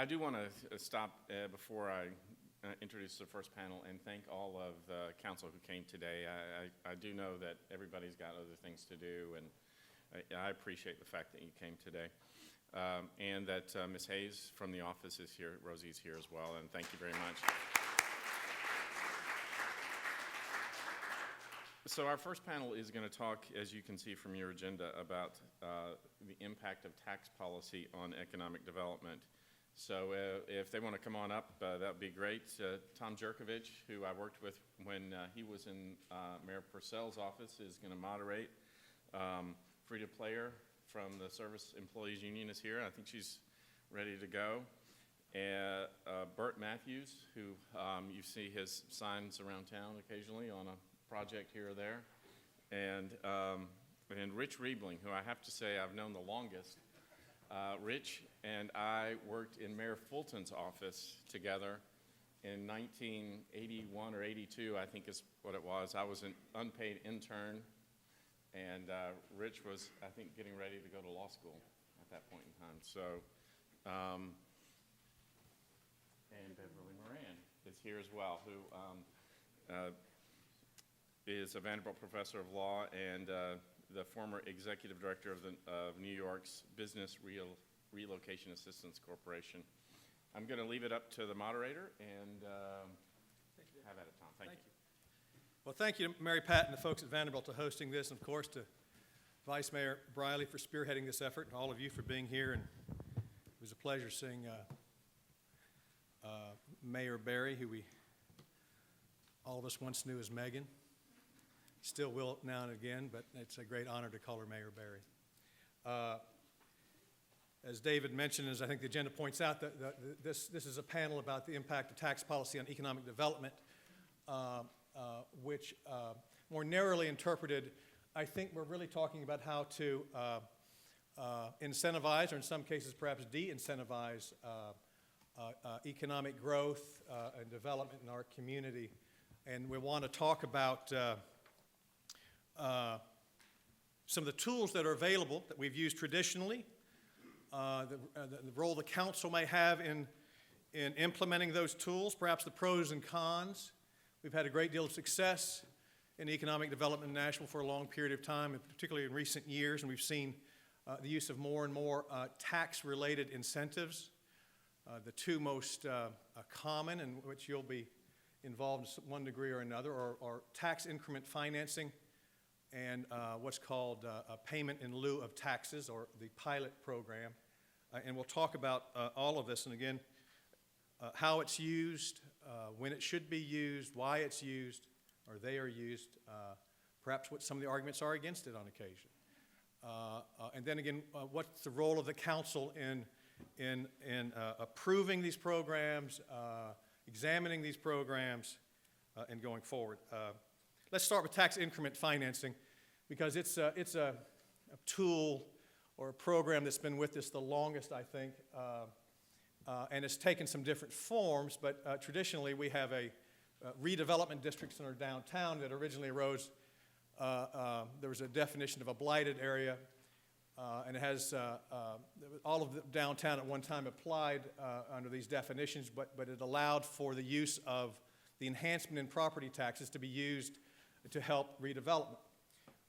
I do want to stop before I introduce the first panel and thank all of the council who came today. I do know that everybody's got other things to do, and I appreciate the fact that you came today. And that Ms. Hayes from the office is here, Rosie's here as well, and thank you very much. So our first panel is going to talk, as you can see from your agenda, about the impact of tax policy on economic development. So if they want to come on up, that would be great. Tom Jerkovich, who I worked with when he was in Mayor Purcell's office, is going to moderate. Frida Player from the Service Employees Union is here. I think she's ready to go. And Bert Matthews, who you see his signs around town occasionally on a project here or there. And Rich Riebling, who I have to say I've known the longest. Rich and I worked in Mayor Fulton's office together in 1981 or 82, I think is what it was. I was an unpaid intern, and Rich was, I think, getting ready to go to law school at that point in time. So, and Beverly Moran is here as well, who is a Vanderbilt professor of law and the former executive director of New York's Business Relocation Assistance Corporation. I'm going to leave it up to the moderator and have at it, Tom. Thank you. Well, thank you, Mary Pat and the folks at Vanderbilt for hosting this, and of course to Vice Mayor Briley for spearheading this effort, and all of you for being here. And it was a pleasure seeing Mayor Barry, who all of us once knew as Megan. Still will now and again, but it's a great honor to call her Mayor Barry. As David mentioned, as I think the agenda points out, this is a panel about the impact of tax policy on economic development, which more narrowly interpreted, I think we're really talking about how to incentivize, or in some cases perhaps de-incentivize, economic growth and development in our community. And we want to talk about some of the tools that are available that we've used traditionally, the role the council may have in implementing those tools, perhaps the pros and cons. We've had a great deal of success in economic development in Nashville for a long period of time, and particularly in recent years, and we've seen the use of more and more tax-related incentives. The two most common, in which you'll be involved in one degree or another, are tax increment financing and what's called a payment in lieu of taxes, or the pilot program. And we'll talk about all of this, and again, how it's used, when it should be used, why it's used, or they are used, perhaps what some of the arguments are against it on occasion. And then again, what's the role of the council in approving these programs, examining these programs, and going forward. Let's start with tax increment financing, because it's a tool or a program that's been with us the longest, I think, and it's taken some different forms, but traditionally we have a redevelopment districts in our downtown that originally arose. There was a definition of a blighted area, and it has all of the downtown at one time applied under these definitions, but it allowed for the use of the enhancement in property taxes to be used to help redevelopment.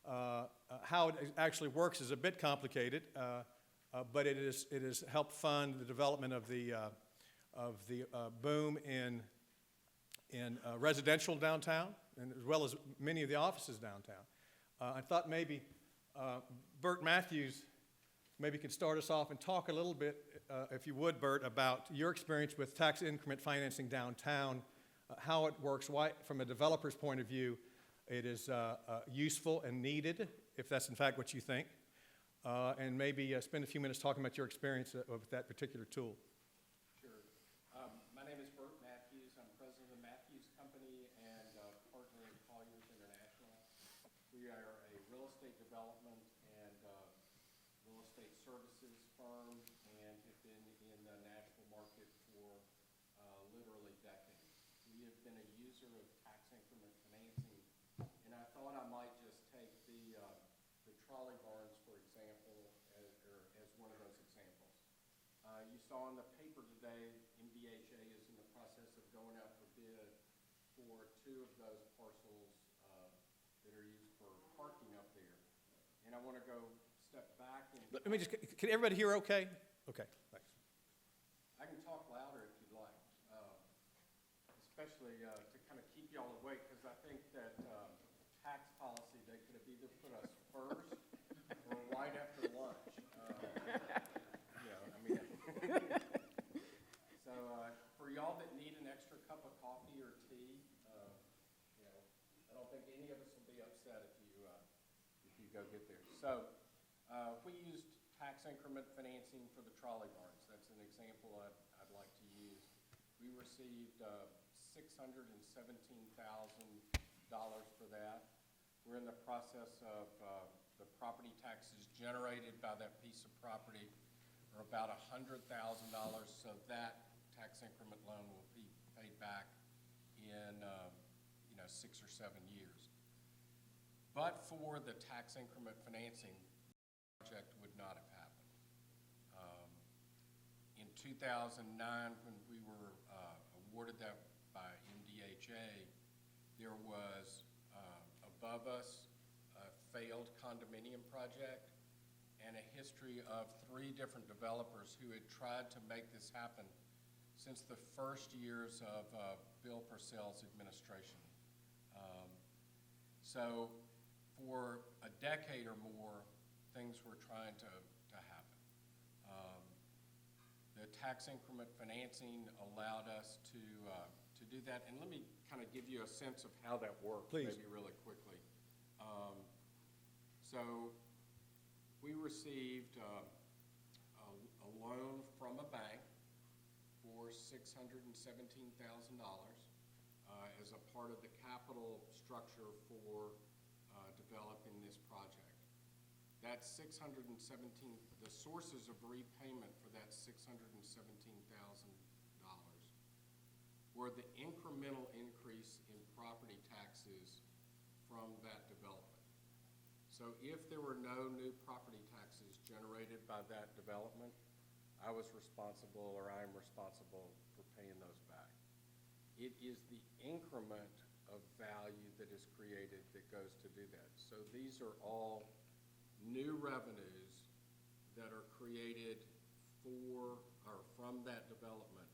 How it actually works is a bit complicated, but it has helped fund the development of the boom in residential downtown, and as well as many of the offices downtown. I thought maybe Bert Matthews maybe could start us off and talk a little bit, if you would, Bert, about your experience with tax increment financing downtown, how it works, why, from a developer's point of view, it is useful and needed, if that's in fact what you think, and maybe spend a few minutes talking about your experience with that particular tool. Sure. My name is Bert Matthews. I'm president of the Matthews Company and partner in Colliers International. We are a real estate development and real estate services firm, and have been in the Nashville market for literally decades. We have been a user of tax increment financing, and I thought I might just take the trolley barns, for example, as one of those examples. You saw in the paper today today, MDHA is in the process of going out for bid for 2 of those parcels that are used for parking up there. And I want to go step back and Let me just, can everybody hear okay? Okay, thanks. I can talk louder if you'd like, especially to kind of keep y'all awake, because I think that tax policy, they could have either put us first or right after lunch. So for y'all that need an extra cup of coffee or tea, I don't think any of us will be upset if you go get there. So we used tax increment financing for the trolley barns. That's an example I'd like to use. We received $617,000 for that. We're in the process of the property taxes generated by that piece of property are about $100,000, so that tax increment loan will be paid back in 6 or 7 years. But for the tax increment financing, the project would not have happened. In 2009, when we were awarded that by MDHA, there was above us a failed condominium project and a history of 3 different developers who had tried to make this happen since the first years of Bill Purcell's administration. So for a decade or more, things were trying to happen. The tax increment financing allowed us to do that. And let me kind of give you a sense of how that works, Please. maybe really quickly. So we received a loan from a bank for $617,000 as a part of the capital structure for developing this project. That the sources of repayment for that $617,000 were the incremental increase in property taxes from that development. So if there were no new property taxes generated by that development, I was responsible, or I am responsible for paying those back. It is the increment of value that is created that goes to do that. So these are all new revenues that are created for or from that development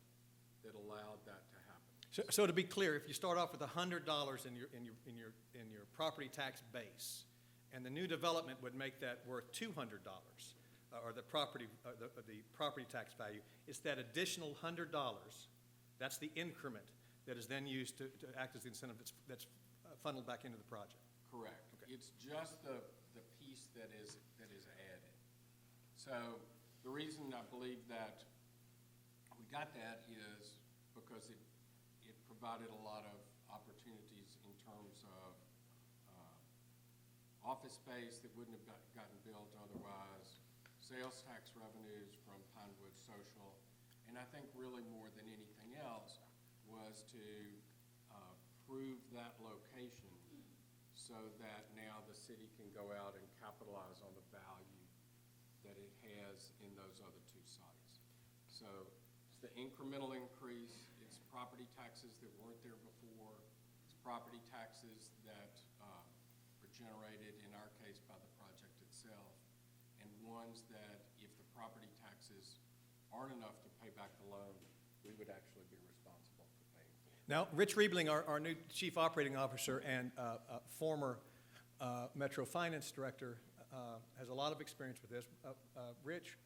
that allowed that to happen. So to be clear, if you start off with $100 in your property tax base, and the new development would make that worth $200, or the property tax value, it's that additional $100, that's the increment that is then used to act as the incentive that's funneled back into the project. Correct. Okay. It's just the piece that is added. So the reason I believe that we got that is because it provided a lot of opportunities in terms of office space that wouldn't have gotten built otherwise, sales tax revenues from Pinewood Social, and I think really more than anything else was to prove that location so that now the city can go out and capitalize on the value that it has in those other 2 sites. So it's the incremental increase, it's property taxes that weren't there before, it's property taxes that were generated, in our case, by the project itself, and ones that if the property taxes aren't enough to pay back the loan, we would actually be responsible for paying for it. Now, Rich Riebling, our new Chief Operating Officer and former Metro Finance Director, has a lot of experience with this. Rich,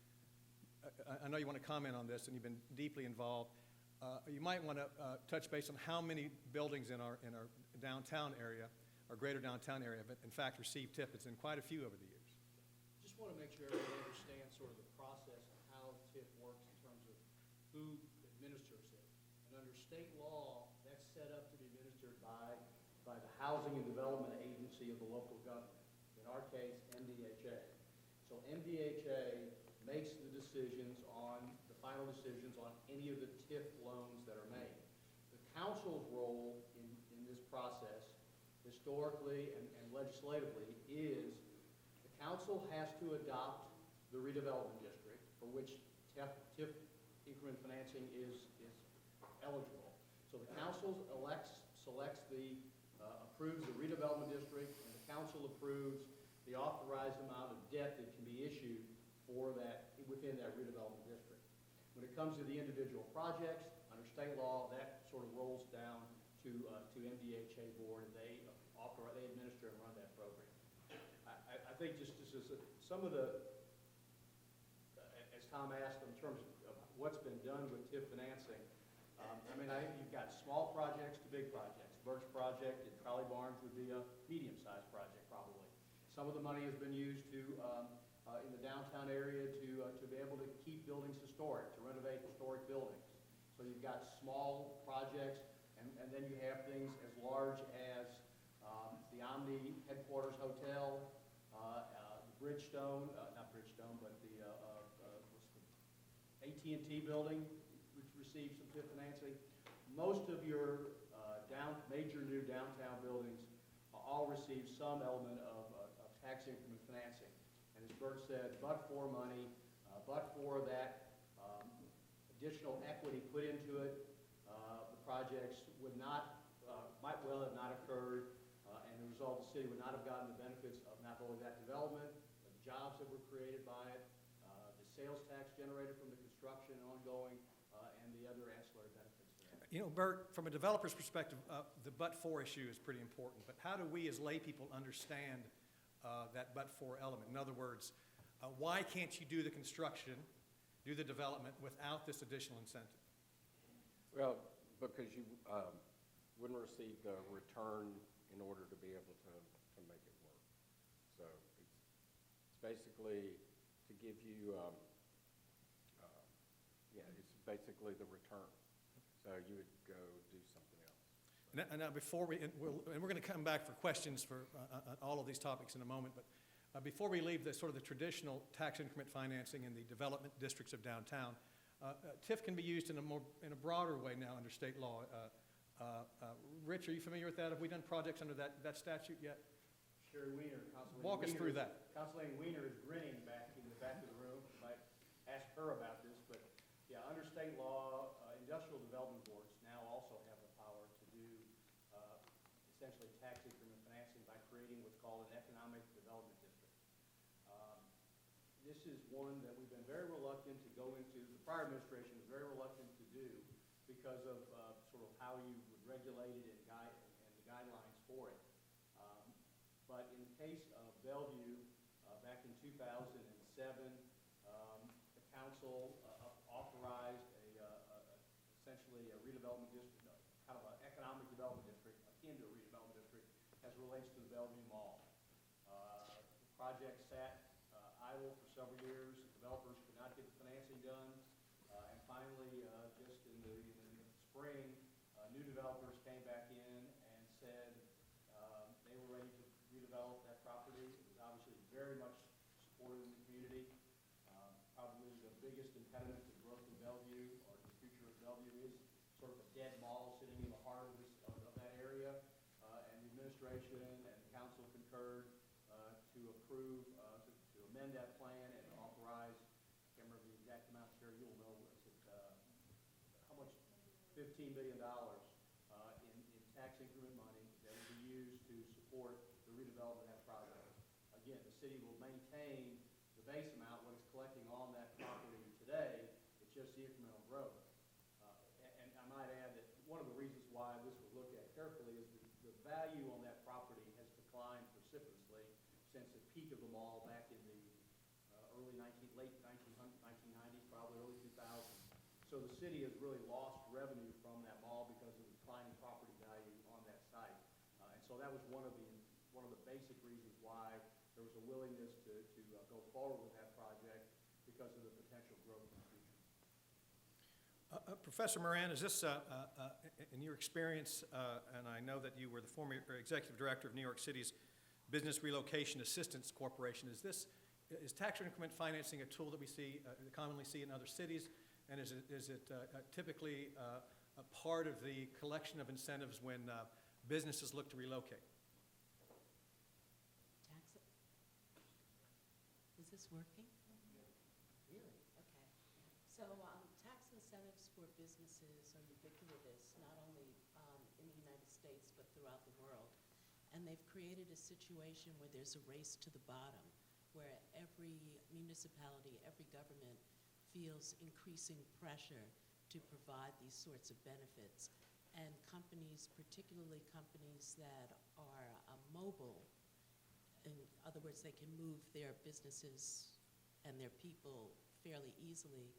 I know you want to comment on this, and you've been deeply involved. You might want to touch base on how many buildings in our downtown area, our greater downtown area, but in fact received TIF. It's in quite a few over the years. Just want to make sure everybody understands sort of the process of how TIF works in terms of who administers it. And under state law, that's set up to be administered by the Housing and Development Agency of the local government, in our case, MDHA. So MDHA makes the decisions on, the final decisions on any of the TIF loans that are made. The council's role in this process, historically and legislatively, is the council has to adopt the redevelopment district for which TIF increment financing is eligible. So the council selects approves the redevelopment district, and the council approves the authorized amount of debt that can be issued for that, within that redevelopment district. When it comes to the individual projects, under state law, that sort of rolls down to MDHA board, and they administer and run that program. I think just as some of the, as Tom asked in terms of what's been done with TIF financing, you've got small projects to big projects. Birch project at Trolley Barnes would be a medium-sized project probably. Some of the money has been used to, in the downtown area to be able to keep buildings historic, to renovate historic buildings. So you've got small projects, and then you have things as large as the Omni Headquarters Hotel, Bridgestone, not Bridgestone, but the AT&T building, which received some TIF financing. Most of your major new downtown buildings all receive some element of tax increment financing. And as Bert said, but for money, but for that additional equity put into it, the projects might well have not occurred, and the result, the city would not have gotten the benefits of not only that development, but the jobs that were created by it, the sales tax generated from the construction ongoing, and the other ancillary benefits. You know, Bert, from a developer's perspective, the but-for issue is pretty important, but how do we as lay people understand that but-for element? In other words, why can't you do the construction, do the development without this additional incentive? Well, because you wouldn't receive the return in order to be able to make it work. So it's basically to give you, it's basically the return. So you would go do something else. And now before we're going to come back for questions for all of these topics in a moment, but before we leave the sort of the traditional tax increment financing in the development districts of downtown, TIF can be used in a broader way now under state law. Rich, are you familiar with that? Have we done projects under that statute yet? Sherry Weiner, Walk us through that. Councilor Weiner is grinning back in the back of the room. You might ask her about this, but yeah, under state law, industrial development boards now also have the power to do essentially tax increment financing by creating what's called an economic development district. This is one that we've been very reluctant to go into. The prior administration was very reluctant to do because of sort of how you would regulate it and the guidelines for it. But in the case of Bellevue, back in 2007, the council authorized essentially a redevelopment district, kind of an economic development district, akin to a redevelopment district, as relates to the Bellevue Mall. The project sat idle for several years. Developers could not get the financing done. And finally, just in the spring, new developers came back in and said they were ready to redevelop that property. It was obviously very much supported in the community. Probably the biggest impediment to growth in Bellevue, or the future of Bellevue, is sort of a dead mall sitting in the heart of that area. And the administration and the council concurred to approve, to amend that plan and authorize, I can't remember the exact amount, Sherry, you'll know, how much? $15 million in tax increment money that will be used to support the redevelopment of that project. Again, the city will maintain the base amount, what it's collecting on that property today. It's just the incremental growth. And I might add that one of the reasons why this was looked at carefully is the value on that property has declined precipitously since the peak of the mall back in the late 1990s, probably early 2000s. So the city has really lost revenue from that mall because of the declining property value on that site. And so that was one of the basic reasons why there was a willingness to go forward with that project, because of the potential growth in the future. Professor Moran, is this, in your experience, and I know that you were the former executive director of New York City's Business Relocation Assistance Corporation, is tax increment financing a tool that we commonly see in other cities? And is it typically a part of the collection of incentives when businesses look to relocate? Is this working? Really? Okay. So tax And they've created a situation where there's a race to the bottom, where every municipality, every government feels increasing pressure to provide these sorts of benefits. And companies, particularly companies that are mobile, in other words, they can move their businesses and their people fairly easily,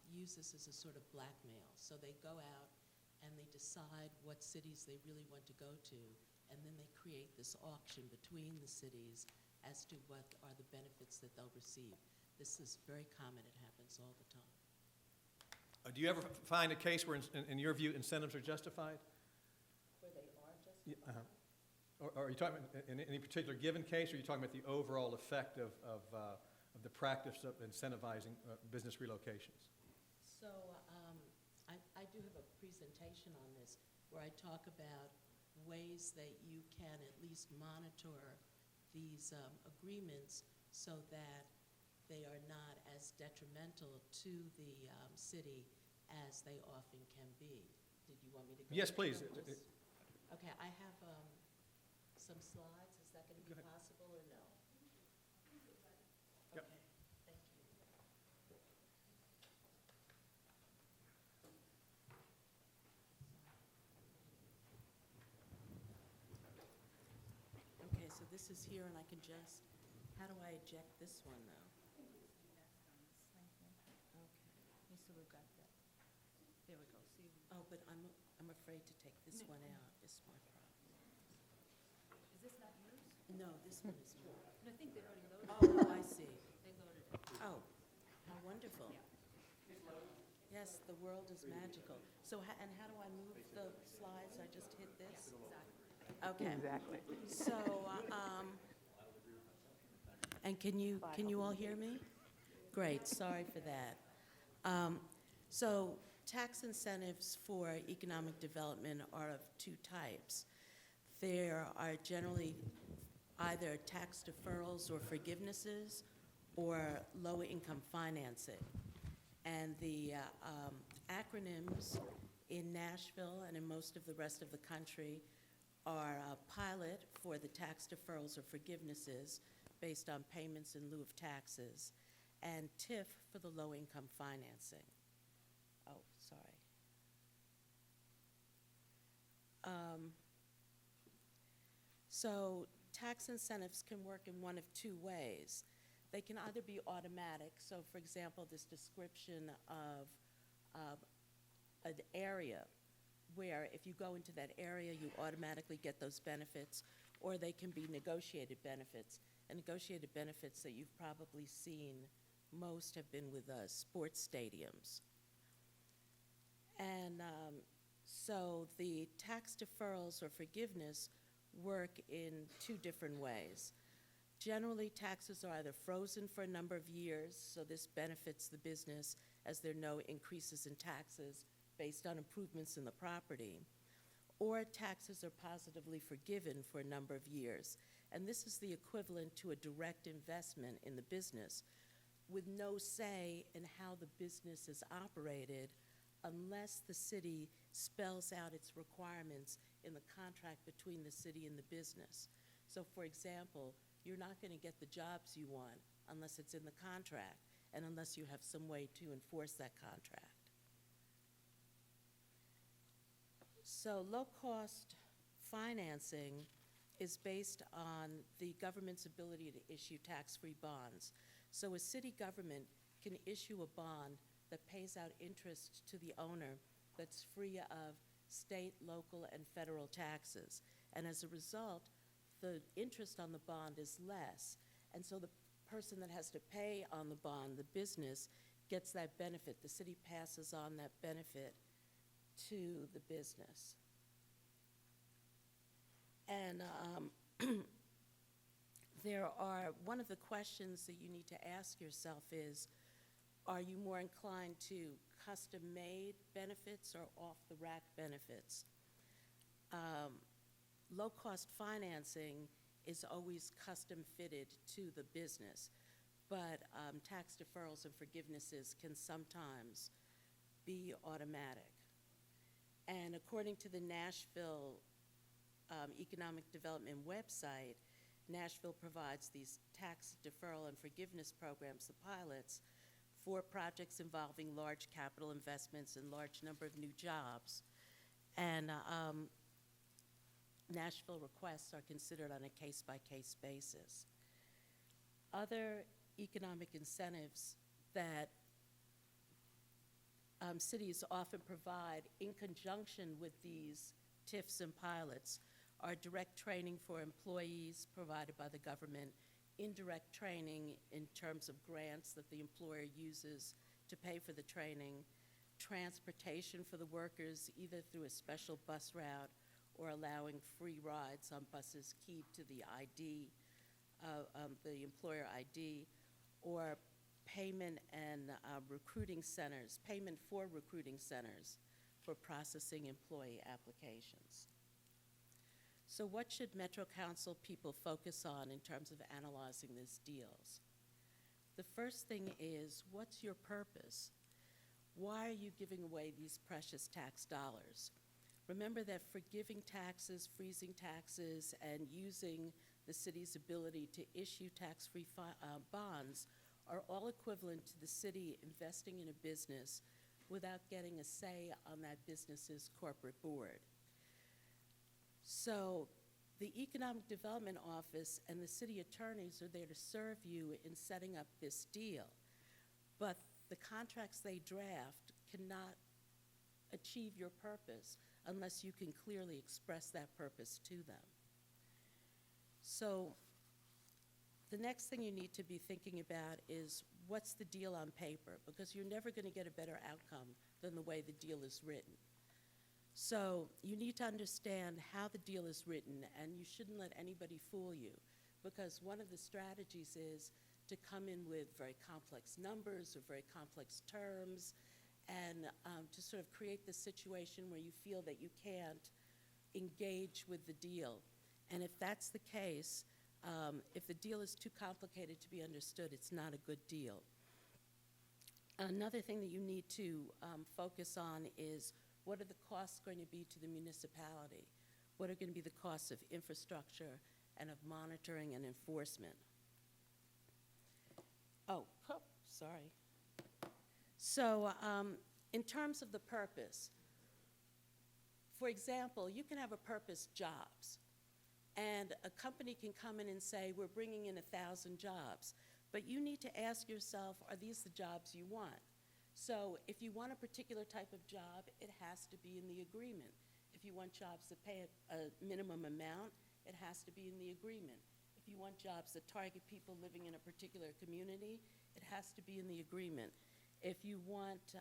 use this as a sort of blackmail. So they go out and they decide what cities they really want to go to, and then they create this auction between the cities as to what are the benefits that they'll receive. This is very common. It happens all the time. Do you ever find a case where, in your view, incentives are justified? Where they are justified? Or are you talking about in any particular given case, or are you talking about the overall effect of the practice of incentivizing business relocations? So I do have a presentation on this where I talk about ways that you can at least monitor these agreements so that they are not as detrimental to the city as they often can be. Did you want me to go? Yes, please. Okay, I have some slides. Is that going to be possible or no? Yep. Okay, thank you. Okay, so this is here, and I can just, how do I eject this one, though? Okay. So we've got that. There we go. See, Oh, but I'm afraid to take this one out, is my problem. is this not yours? No, this one is mine. No, I think they already loaded it. Oh, I see. They loaded it. Oh, how wonderful. Yes, the world is magical. So, and how do I move the slides? I just hit this? Okay. Exactly. So, and can you all hear me? Great, sorry for that. So tax incentives for economic development are of two types. There are generally either tax deferrals or forgivenesses or low-income financing. And the acronyms in Nashville and in most of the rest of the country are pilot for the tax deferrals or forgivenesses based on payments in lieu of taxes, and TIF for the low-income financing. Oh, sorry. So tax incentives can work in one of two ways. They can either be automatic, so for example, this description of an area where if you go into that area, you automatically get those benefits, or they can be negotiated benefits. And negotiated benefits that you've probably seen most have been with sports stadiums. And so the tax deferrals or forgiveness work in two different ways. Generally, taxes are either frozen for a number of years, so this benefits the business as there are no increases in taxes based on improvements in the property, or taxes are positively forgiven for a number of years. And this is the equivalent to a direct investment in the business with no say in how the business is operated unless the city spells out its requirements in the contract between the city and the business. So for example, you're not going to get the jobs you want unless it's in the contract and unless you have some way to enforce that contract. So low-cost financing is based on the government's ability to issue tax-free bonds. So a city government can issue a bond that pays out interest to the owner that's free of state, local, and federal taxes. And as a result, the interest on the bond is less. And so the person that has to pay on the bond, the business, gets that benefit. The city passes on that benefit to the business. And one of the questions that you need to ask yourself is, are you more inclined to custom-made benefits or off-the-rack benefits? Low-cost financing is always custom-fitted to the business, but tax deferrals and forgivenesses can sometimes be automatic. And according to the Nashville economic development website, Nashville provides these tax deferral and forgiveness programs, the pilots, for projects involving large capital investments and large number of new jobs. And Nashville requests are considered on a case-by-case basis. Other economic incentives that cities often provide in conjunction with these TIFs and pilots are direct training for employees provided by the government, indirect training in terms of grants that the employer uses to pay for the training, transportation for the workers either through a special bus route or allowing free rides on buses keyed to the ID, the employer ID, or payment and recruiting centers, payment for recruiting centers for processing employee applications. So what should Metro Council people focus on in terms of analyzing these deals? The first thing is, what's your purpose? Why are you giving away these precious tax dollars? Remember that forgiving taxes, freezing taxes, and using the city's ability to issue tax-free bonds are all equivalent to the city investing in a business without getting a say on that business's corporate board. So the Economic Development Office and the city attorneys are there to serve you in setting up this deal. But the contracts they draft cannot achieve your purpose unless you can clearly express that purpose to them. So the next thing you need to be thinking about is what's the deal on paper, because you're never going to get a better outcome than the way the deal is written. So you need to understand how the deal is written, and you shouldn't let anybody fool you, because one of the strategies is to come in with very complex numbers or very complex terms, and to sort of create the situation where you feel that you can't engage with the deal. And if that's the case, if the deal is too complicated to be understood, it's not a good deal. Another thing that you need to focus on is what are the costs going to be to the municipality? What are going to be the costs of infrastructure and of monitoring and enforcement? Sorry. So in terms of the purpose, for example, you can have a purpose, jobs. And a company can come in and say, we're bringing in 1,000 jobs. But you need to ask yourself, are these the jobs you want? So if you want a particular type of job, it has to be in the agreement. If you want jobs that pay a minimum amount, it has to be in the agreement. If you want jobs that target people living in a particular community, it has to be in the agreement. If you want,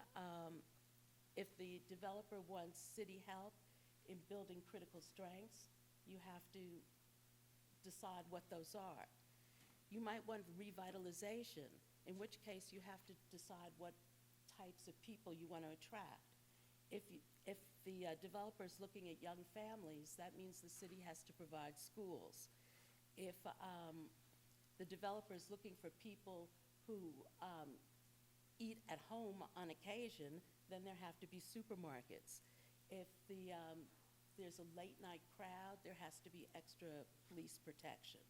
if the developer wants city help in building critical strengths, you have to decide what those are. You might want revitalization, in which case you have to decide what types of people you want to attract. If the developer is looking at young families, that means the city has to provide schools. If the developer is looking for people who eat at home on occasion, then there have to be supermarkets. If there's a late night crowd, there has to be extra police protection.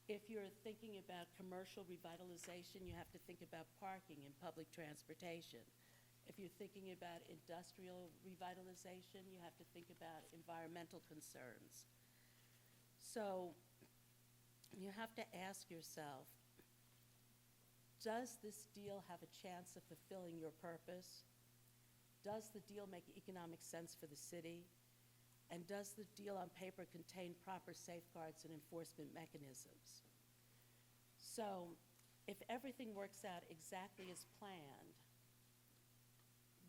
If you're thinking about commercial revitalization, you have to think about parking and public transportation. If you're thinking about industrial revitalization, you have to think about environmental concerns. So you have to ask yourself, does this deal have a chance of fulfilling your purpose? Does the deal make economic sense for the city? And does the deal on paper contain proper safeguards and enforcement mechanisms? So if everything works out exactly as planned,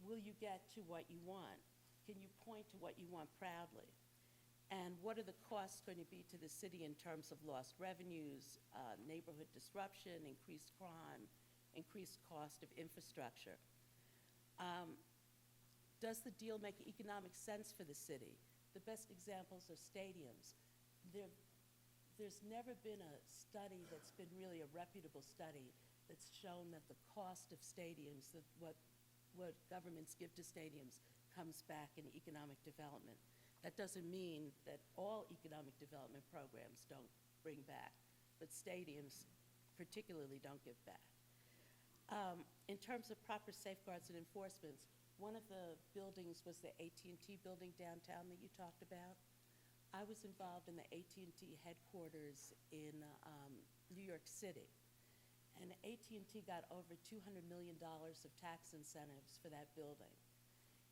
will you get to what you want? Can you point to what you want proudly? And what are the costs going to be to the city in terms of lost revenues, neighborhood disruption, increased crime, increased cost of infrastructure? Does the deal make economic sense for the city? The best examples are stadiums. There's never been a study that's been really a reputable study that's shown that the cost of stadiums, what governments give to stadiums, comes back in economic development. That doesn't mean that all economic development programs don't bring back, but stadiums particularly don't give back. In terms of proper safeguards and enforcements, one of the buildings was the AT&T building downtown that you talked about. I was involved in the AT&T headquarters in New York City, and AT&T got over $200 million of tax incentives for that building.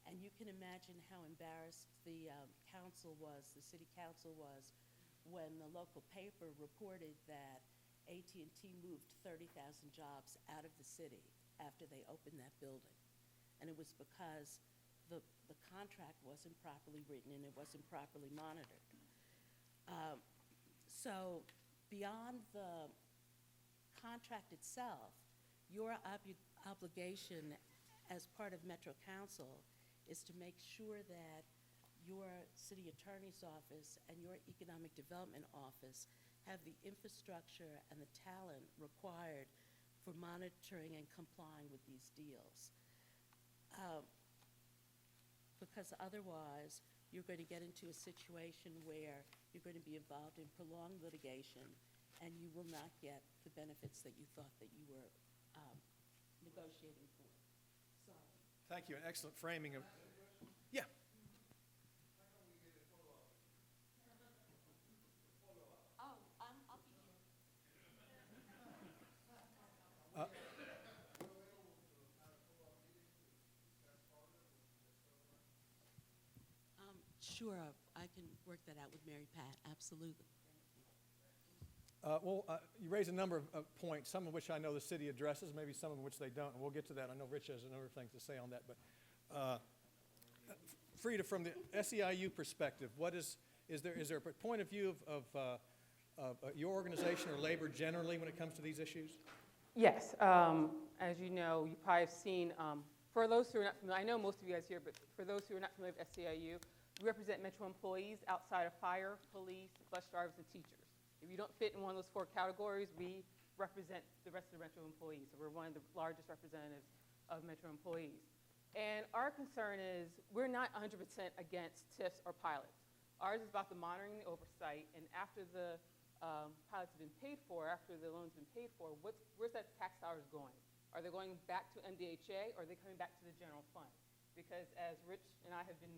And you can imagine how embarrassed the the city council was, when the local paper reported that AT&T moved 30,000 jobs out of the city after they opened that building. And it was because the contract wasn't properly written and it wasn't properly monitored. So beyond the contract itself, your obligation as part of Metro Council is to make sure that your city attorney's office and your economic development office have the infrastructure and the talent required for monitoring and complying with these deals. Because otherwise, you're going to get into a situation where you're going to be involved in prolonged litigation and you will not get the benefits that you thought that you were negotiating for. Sorry. Thank you, an excellent framing of, yeah. Oh, I'll be here. Sure, I can work that out with Mary Pat, absolutely. You raise a number of points, some of which I know the city addresses, maybe some of which they don't, and we'll get to that. I know Rich has a number of things to say on that, but Frida, from the SEIU perspective, is there a point of view of your organization or labor generally when it comes to these issues? Yes. As you know, you probably have seen, for those who are not familiar, I know most of you guys here, but for those who are not familiar with SEIU, we represent Metro employees outside of fire, police, bus drivers, and teachers. If you don't fit in one of those 4 categories, we represent the rest of the Metro employees. So we're one of the largest representatives of Metro employees. And our concern is we're not 100% against TIFs or pilots. Ours is about the monitoring and the oversight, and after the pilots have been paid for, after the loan's been paid for, where's that tax dollars going? Are they going back to MDHA, or are they coming back to the general fund? Because as Rich and I have been,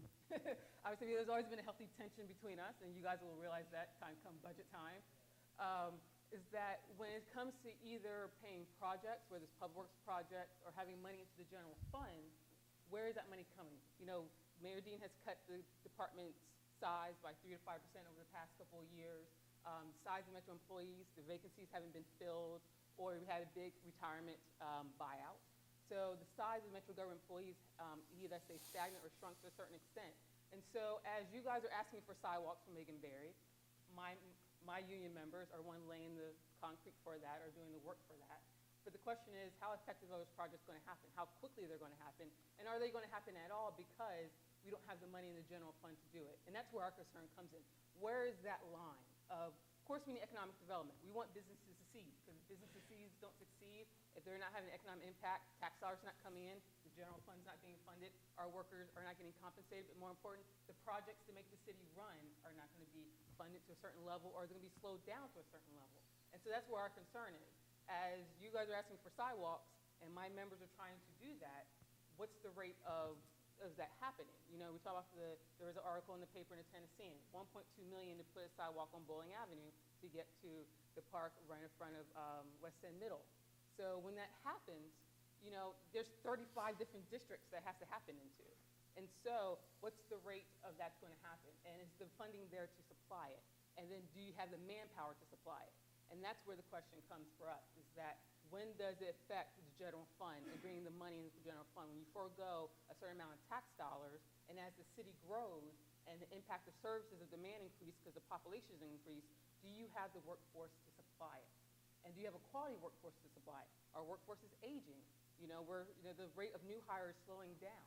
obviously there's always been a healthy tension between us, and you guys will realize that come budget time, is that when it comes to either paying projects, whether it's public works projects, or having money into the general fund, where is that money coming? You know, Mayor Dean has cut the department's size by 3 to 5% over the past couple of years. Size of Metro employees, the vacancies haven't been filled, or we had a big retirement buyout. So the size of Metro government employees either stay stagnant or shrunk to a certain extent. And so as you guys are asking for sidewalks for Megan Barry, my union members are one laying the concrete for that or doing the work for that. But the question is, how effective are those projects going to happen? How quickly they're going to happen? And are they going to happen at all because we don't have the money in the general fund to do it? And that's where our concern comes in. Where is that line of course, we need economic development. We want businesses to succeed, because if businesses don't succeed, if they're not having economic impact, tax dollars not coming in, the general fund's not being funded, our workers are not getting compensated, but more important, the projects to make the city run are not going to be funded to a certain level, or they're going to be slowed down to a certain level. And so that's where our concern is. As you guys are asking for sidewalks, and my members are trying to do that, what's the rate of that happening? You know, we talk about there was an article in the paper in the Tennessean, $1.2 million to put a sidewalk on Bowling Avenue to get to the park right in front of West End Middle. So when that happens, you know, there's 35 different districts that has to happen into. And so what's the rate of that's going to happen? And is the funding there to supply it? And then do you have the manpower to supply it? And that's where the question comes for us, is that when does it affect the general fund and bringing the money into the general fund? When you forego a certain amount of tax dollars, and as the city grows and the impact of services of demand increase because the population is increased, do you have the workforce to supply it? And do you have a quality workforce to supply it? Our workforce is aging. You know, the rate of new hire is slowing down.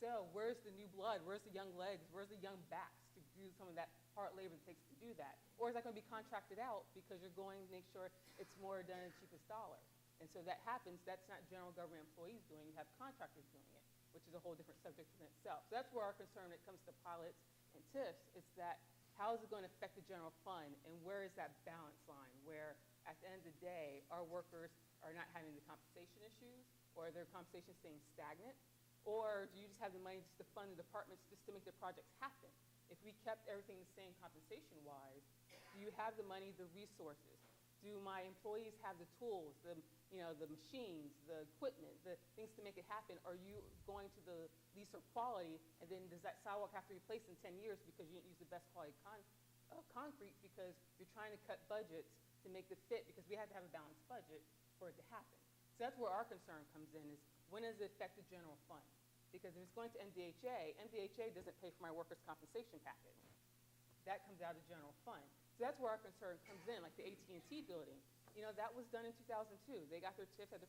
So where's the new blood? Where's the young legs? Where's the young backs to do some of that hard labor it takes to do that? Or is that going to be contracted out because you're going to make sure it's more done at the cheapest dollar? And so that happens. That's not general government employees doing. You have contractors doing it, which is a whole different subject in itself. So that's where our concern when it comes to pilots and TIFs, it's that how is it going to affect the general fund, and where is that balance line where at the end of the day, our workers are not having the compensation issues, or their compensation staying stagnant, or do you just have the money just to fund the departments just to make the projects happen? If we kept everything the same compensation-wise, do you have the money, the resources? Do my employees have the tools, the machines, the equipment, the things to make it happen? Are you going to the leaser quality, and then does that sidewalk have to be replaced in 10 years because you didn't use the best quality concrete because you're trying to cut budgets to make it fit, because we have to have a balanced budget for it to happen. So that's where our concern comes in, is when does it affect the general fund? Because if it's going to MDHA doesn't pay for my workers' compensation package. That comes out of the general fund. So that's where our concern comes in, like the AT&T building. That was done in 2002. They got their TIF at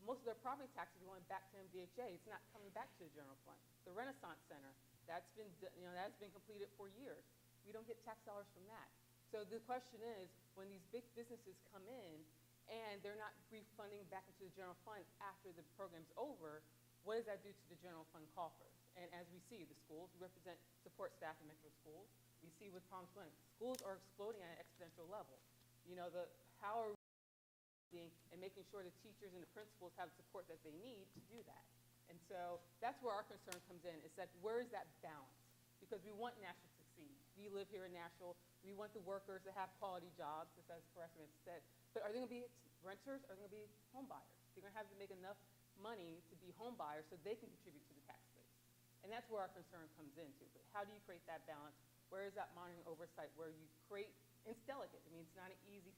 most of their property taxes are going back to MDHA. It's not coming back to the general fund. The Renaissance Center, that's been completed for years. We don't get tax dollars from that. So the question is, when these big businesses come in and they're not refunding back into the general fund after the program's over, what does that do to the general fund coffers? And as we see, the schools, we represent support staff in metro schools. We see with Palm Springs, schools are exploding at an exponential level. How are we and making sure the teachers and the principals have the support that they need to do that? And so that's where our concern comes in, is that where is that balance? Because we want Nashville to succeed. We live here in Nashville. We want the workers to have quality jobs, as Professor said. But are they going to be renters? Or are they going to be home buyers? They're going to have to make enough money to be home buyers so they can contribute to the tax base. And that's where our concern comes into. But how do you create that balance? Where is that monitoring oversight where you create, and it's delicate. I mean, it's not an easy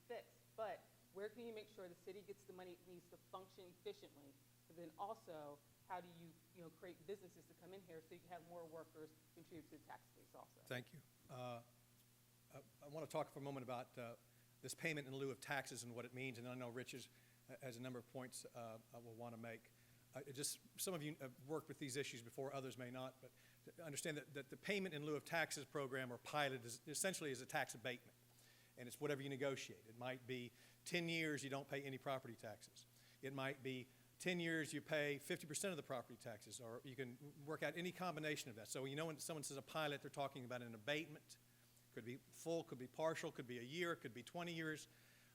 fix. But where can you make sure the city gets the money it needs to function efficiently? But then also, how do you create businesses to come in here so you can have more workers contribute to the tax base also? Thank you. I want to talk for a moment about this payment in lieu of taxes and what it means, and I know Rich has a number of points I will want to make. Some of you have worked with these issues before, others may not, but to understand that the payment in lieu of taxes program or pilot essentially is a tax abatement, and it's whatever you negotiate. It might be 10 years you don't pay any property taxes. It might be 10 years you pay 50% of the property taxes, or you can work out any combination of that. So when someone says a pilot, they're talking about an abatement. Could be full, could be partial, could be a year, could be 20 years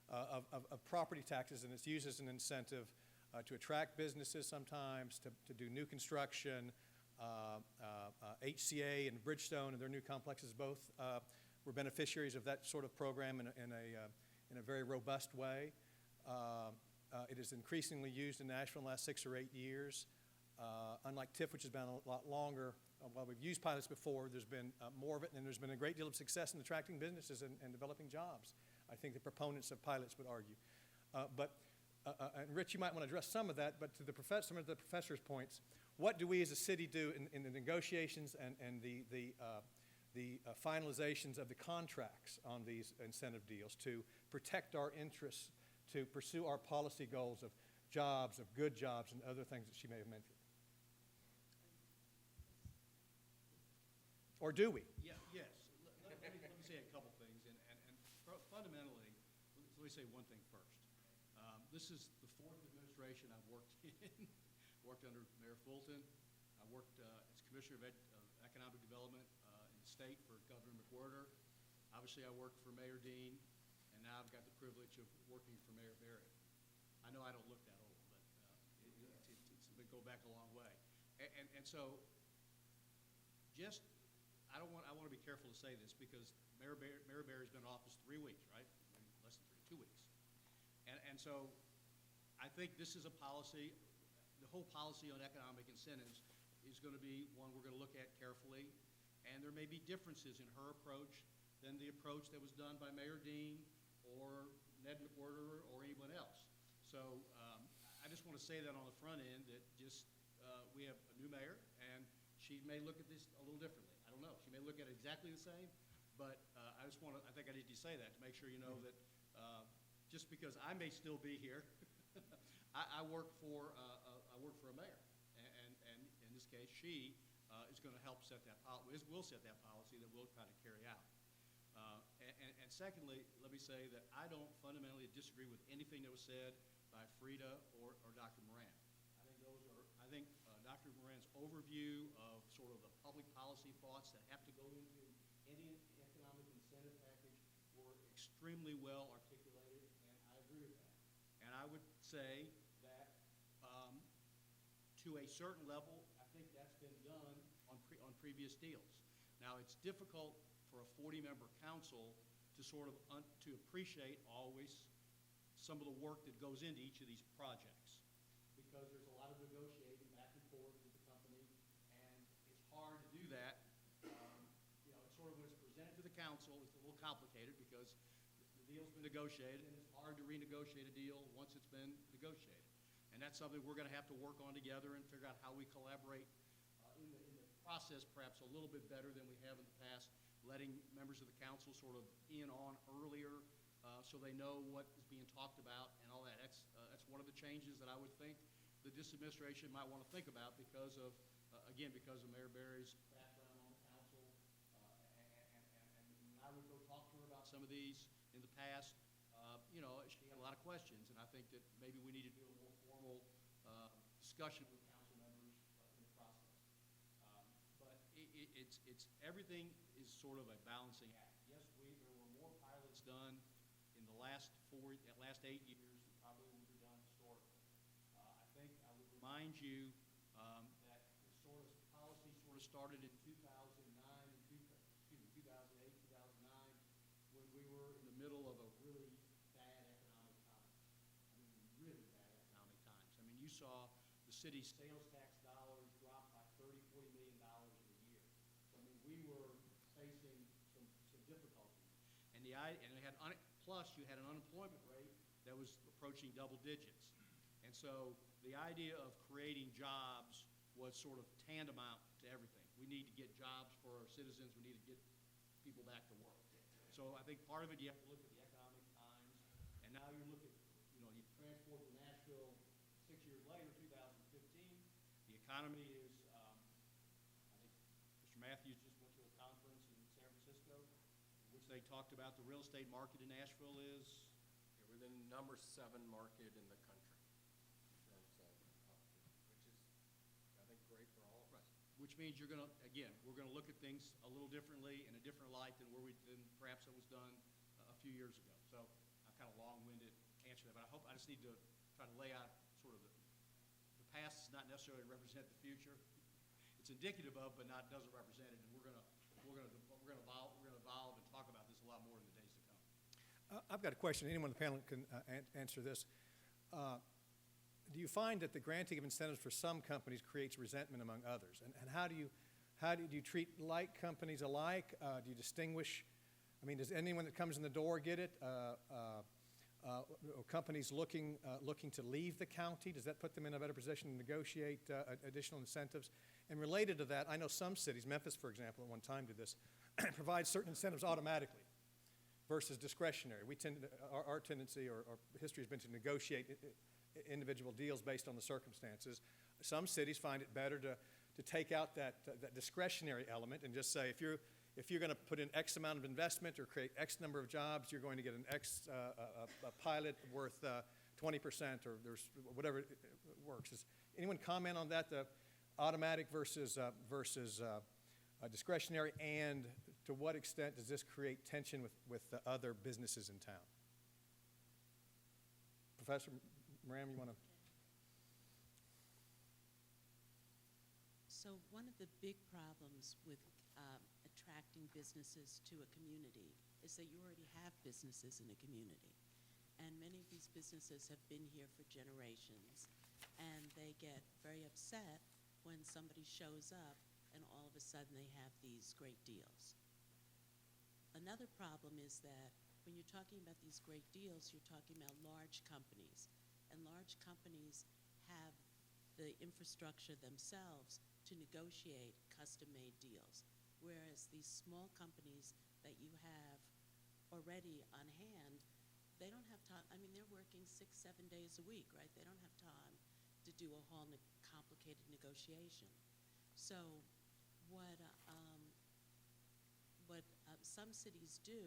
of property taxes, and it's used as an incentive to attract businesses sometimes, to do new construction. HCA and Bridgestone and their new complexes both were beneficiaries of that sort of program in a very robust way. It is increasingly used in Nashville in the last 6 or 8 years. Unlike TIF, which has been a lot longer, while we've used pilots before, there's been more of it, and there's been a great deal of success in attracting businesses and developing jobs. I think the proponents of pilots would argue. And Rich, you might want to address some of that, but to some of the professor's points, what do we as a city do in the negotiations and the finalizations of the contracts on these incentive deals to protect our interests, to pursue our policy goals of jobs, of good jobs, and other things that she may have mentioned? Or do we? Yes. Let me say a couple things, and fundamentally, let me say one thing first. This is the 4th administration I've worked in. Worked under Mayor Fulton. I worked as Commissioner of Economic Development in the state for Governor McWhorter. Obviously, I worked for Mayor Dean, and now I've got the privilege of working for Mayor Berry. I know I don't look that old, but it's go back a long way. And so, I want to be careful to say this because Mayor Berry's been in office 3 weeks, right? Maybe less than 2 weeks. And so, I think this is a policy. The whole policy on economic incentives is going to be one we're going to look at carefully, and there may be differences in her approach than the approach that was done by Mayor Dean or Ned McWhorter or anyone else. So I just want to say that on the front end that we have a new mayor, and she may look at this a little differently. I don't know. She may look at it exactly the same, but I think I need to say that to make sure you know that just because I may still be here, I work for a mayor, and in this case, she is going to help set that will set that policy that we'll try to carry out. And secondly, let me say that I don't fundamentally disagree with anything that was said by Frida or Dr. Moran. I think Dr. Moran's overview of sort of the public policy thoughts that have to go into any economic incentive package were extremely well articulated, and I agree with that. And I would say that to a certain level, I think that's been done on previous deals. Now, it's difficult for a 40-member council to sort of to appreciate always some of the work that goes into each of these projects, because there's a lot of negotiating back and forth with the company, and it's hard to do that. You know, it's sort of when it's presented to the council, it's a little complicated because the deal's been negotiated, and it's hard to renegotiate a deal once it's been negotiated. And that's something we're going to have to work on together and figure out how we collaborate in the process perhaps a little bit better than we have in the past, letting members of the council sort of in on earlier so they know what is being talked about and all that. That's one of the changes that I would think that this administration might want to think about because of, again, because of Mayor Berry's background on the council. And I would go talk to her about some of these in the past. You know, she had a lot of questions, and I think that maybe we need to do a more formal discussion with council members in the process. But it's everything is sort of a balancing act. Yes, there were more pilots done in the last 8 years than probably would be done historically. I think I would remind you that this sort of policy sort of started in 2008, 2009, when we were in the middle of a really bad economic time. I mean, really bad economic times. I mean, you saw the city's sales tax dollars drop by $30–40 million in a year. So, I mean, we were facing some difficulties. And we had plus you had an unemployment rate that was approaching double digits. And so the idea of creating jobs was sort of tantamount to everything. We need to get jobs for our citizens. We need to get people back to work. So I think part of it, you have to look at the economic times. And now you look at, you know, you transport to Nashville 6 years later, 2015. The economy is, I think Mr. Matthews just went to a conference in San Francisco in which they talked about the real estate market in Nashville is. Yeah, we're the number 7 market in the country in terms of which is, I think, great for all of us. Which means you're going to, again, we're going to look at things a little differently in a different light than perhaps it was done a few years ago. So I'm kind of long-winded answer that, but I just need to try to lay out sort of the past does not necessarily represent the future. It's indicative of, but doesn't represent it. And we're going to evolve and talk about this a lot more in the days to come. I've got a question. Anyone on the panel can answer this. Do you find that the granting of incentives for some companies creates resentment among others? And how do you treat like companies alike? Do you distinguish? I mean, does anyone that comes in the door get it? Companies looking to leave the county, does that put them in a better position to negotiate additional incentives? And related to that, I know some cities, Memphis, for example, at one time did this, provide certain incentives automatically versus discretionary. Our tendency or history has been to negotiate individual deals based on the circumstances. Some cities find it better to take out that discretionary element and just say, if you're going to put in X amount of investment or create X number of jobs, you're going to get an X a pilot worth 20%, or there's whatever it works. Does anyone comment on that, the automatic versus discretionary, and to what extent does this create tension with the other businesses in town? Professor Moran, you want to? So one of the big problems with attracting businesses to a community is that you already have businesses in a community. And many of these businesses have been here for generations, and they get very upset when somebody shows up and all of a sudden they have these great deals. Another problem is that when you're talking about these great deals, you're talking about large companies, and large companies have the infrastructure themselves to negotiate custom-made deals, whereas these small companies that you have already on hand, they don't have time. I mean, they're working 6-7 days a week, right? They don't have time to do a whole complicated negotiation. So what some cities do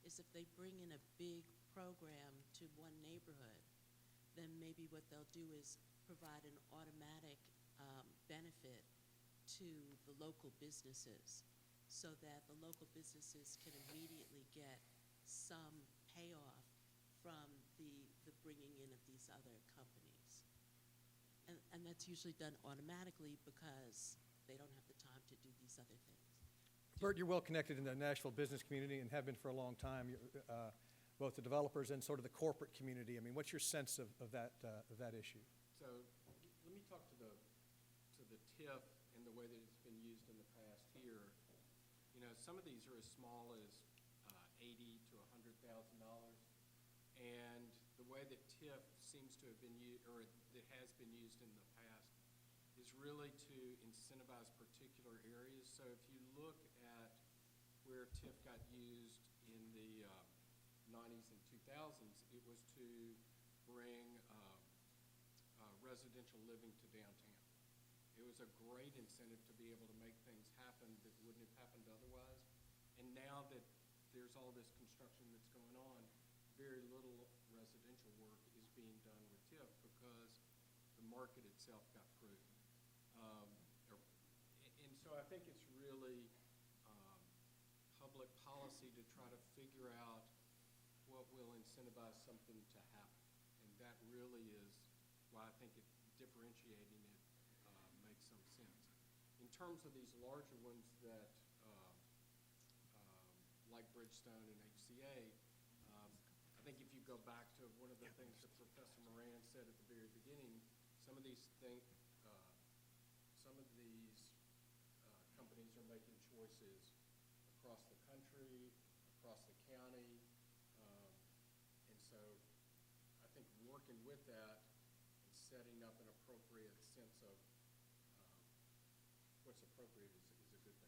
is if they bring in a big program to one neighborhood, then maybe what they'll do is provide an automatic benefit to the local businesses so that the local businesses can immediately get some payoff from the bringing in of these other companies. And that's usually done automatically because they don't have the time to do these other things. Bert, you're well connected in the Nashville business community and have been for a long time, both the developers and sort of the corporate community. I mean, what's your sense of that issue? So let me talk to the TIF and the way that it's been used in the past here. You know, some of these are as small as $80,000 to $100,000, and the way that TIF seems to have been used, or that has been used in the past, is really to incentivize particular areas. So if you look at where TIF got used in the 90s and 2000s, it was to bring residential living to downtown. It was a great incentive to be able to make things happen that wouldn't have happened otherwise. And now that there's all this construction that's going on, very little residential work is being done with TIF because the market itself got proved. And so I think it's really public policy to try to figure out what will incentivize something to happen. And that really is why I think differentiating it makes some sense. In terms of these larger ones that, like Bridgestone and HCA, I think if you go back to one of the things that Professor Moran said at the very beginning, some of these companies are making choices across the country, across the county, and so I think working with that and setting up an appropriate sense of what's appropriate is a good thing to do.